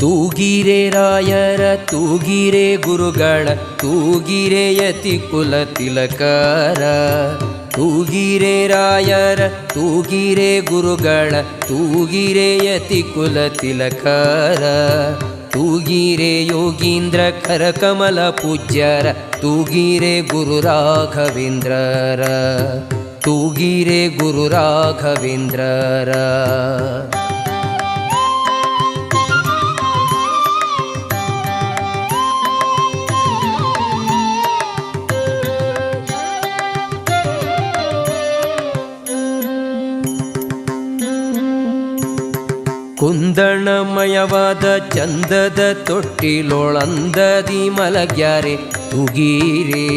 ತೂಗಿರೆ ರಾಯರ ತೂಗಿರೆ ಗುರುಗಳ ತೂಗಿರೆ ಯತಿ ಕುಲ ತಿಲಕರ. ತೂಗಿರೆ ರಾಯರ ತೂಗಿರೆ ಗುರುಗಳ ತೂಗಿರೆ ಯತಿ ಕುಲ ತಿಲಕರ. ತೂಗಿರೆ ಯೋಗೀಂದ್ರ ಕರಕಮಲ ಪೂಜ್ಯರ ತೂಗಿರೆ ಗುರು ರಾಘವೇಂದ್ರರ. ತೂಗಿರೆ ಗುರು ರಾಘವೇಂದ್ರರ. ಕುಂದಣಮಯವಾದ ಚಂದದ ತೊಟ್ಟಿಲೊಳಂದದಿ ಮಲಗ್ಯಾರೆ ತೂಗಿರೆ.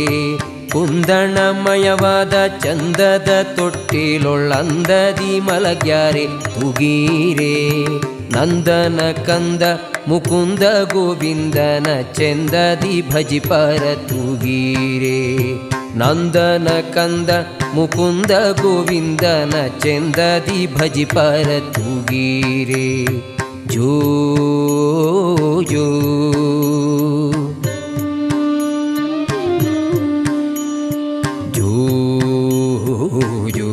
ಕುಂದಣಮಯವಾದ ಚಂದದ ತೊಟ್ಟಿಲೊಳಂದದಿ ಮಲಗ್ಯಾರೆ ತೂಗಿರೆ. ನಂದನ ಕಂದ ಮುಕುಂದ ಗೋವಿಂದನ ಚೆಂದದಿ ಭಜಿಪರ ತೂಗಿರೆ. ನಂದನ ಕಂದ ಮುಕುಂದ ಗೋವಿಂದನ ಚೆಂದದಿ ಭಜಿಪರ ತೂಗಿರೆ. ಜೋ ಜೋ ಜೋ ಜೋ.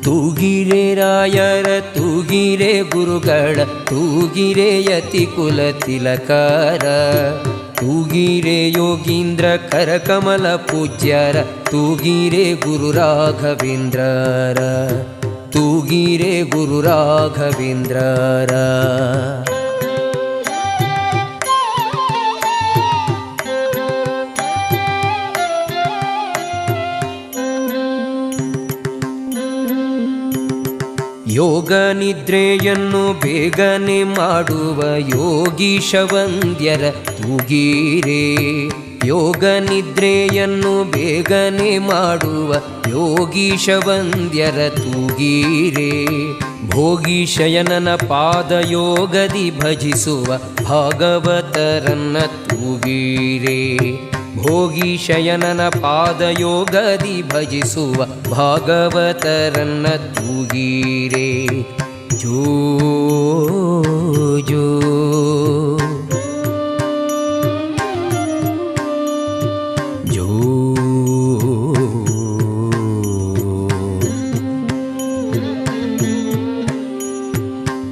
ತೂಗಿರೆ ರಾಯರ ತೂಗಿರೆ ಗುರುಗಳ ತೂಗಿರೆ ಯತಿ ಕುಲ ತಿಲಕರ. ತೂಗಿರೆ ಯೋಗೀಂದ್ರ ಕರಕಮಲ ಪೂಜ್ಯರ ತೂಗಿರೆ ಗುರು ರಾಘವೇಂದ್ರರ. ತೂಗಿರೆ ಗುರು ರಾಘವೇಂದ್ರರ. ಯೋಗ ನಿದ್ರೆಯನ್ನು ಬೇಗನೆ ಮಾಡುವ ಯೋಗೀಶ ವಂದ್ಯರ ತೂಗಿರೆ. ಯೋಗ ನಿದ್ರೆಯನ್ನು ಬೇಗನೆ ಮಾಡುವ ಯೋಗೀಶ ವಂದ್ಯರ ತೂಗಿರೆ. ಭೋಗೀಶಯನನ ಪಾದಯೋಗದಿ ಭಜಿಸುವ ಭಾಗವತರನ್ನ ತೂಗಿರೆ. ಭೋಗೀಶಯನನ ಪಾದಯೋಗದಿ ಭಜಿಸುವ ಭಾಗವತರನ್ನ ತೂಗಿರೆ. ಜೋ ಜೋ ಜೋ.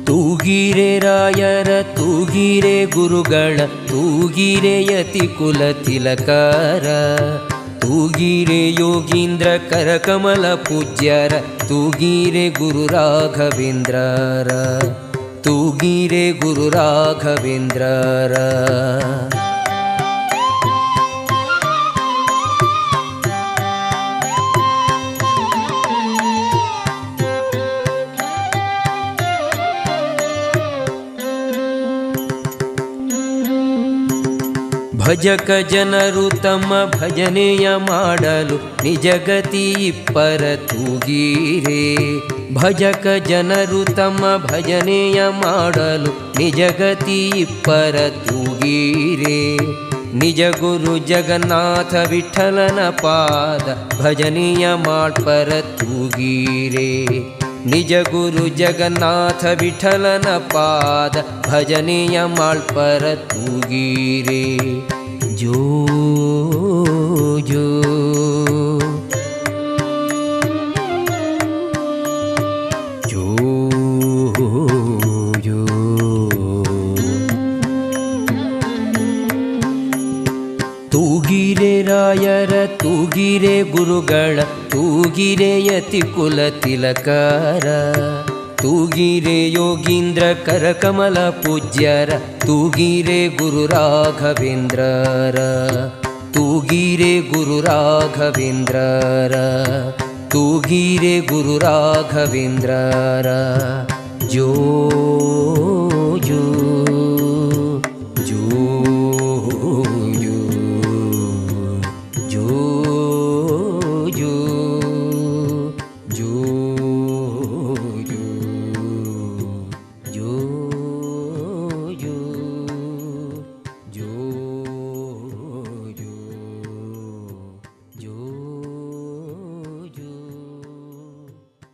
ತೂಗಿರೆ ರಾಯರ ತೂಗಿರೆ ಗುರುಗಳ ತೂಗಿರೆ ಯತಿ ಕುಲ ತಿಲಕರ. ತೂಗಿರೆ ಯೋಗೀಂದ್ರ ಕರಕಮಲ ಪೂಜ್ಯರ ತೂಗಿರೆ ಗುರು ರಾಘವೇಂದ್ರರ. ತೂಗಿರೆ ಗುರು ರಾಘವೇಂದ್ರರ. ಭಜಕ ಜನರು ತಮ್ಮ ಭಜನೆಯ ಮಾಡಲು ನಿಜಗತಿ ಇಪ್ಪರ ತೂಗಿರೆ. ಭಜಕ ಜನರು ತಮ್ಮ ಭಜನೆಯ ಮಾಡಲು ನಿಜಗತಿ ಇಪ್ಪರ ತೂಗಿರೆ. ನಿಜ ಗುರು ಜಗನ್ನಾಥ ವಿಠಲನ ಪಾದ ಭಜನೆಯ ಮಾಡ್ಪರ ತೂಗಿರೆ. ನಿಜ ಗುರು ಜಗನ್ನಾಥ ವಿಠಲನ ಪಾದ ಭಜನೆಯ ಮಾಳ್ಪರ ತೂಗಿರೆ. ಜೋ ಜೋ ಜೋ ಜೋ. ತೂಗಿರೆ ರಾಯರ ತೂಗಿರೆ ಗುರುಗಳ ತೂಗಿರೆ ಯತಿ ಕುಲ ತಿಲಕರ. ತೂಗಿರೆ ಯೋಗೀಂದ್ರ ಕರಕಮಲ ಪೂಜ್ಯರ ತೂಗಿರೆ ಗುರು ರಾಘವೇಂದ್ರರ. ತೂಗಿರೆ ಗುರು ರಾಘವೇಂದ್ರರ. ತೂಗಿರೆ ಗುರು ರಾಘವೇಂದ್ರರ. ಜೋ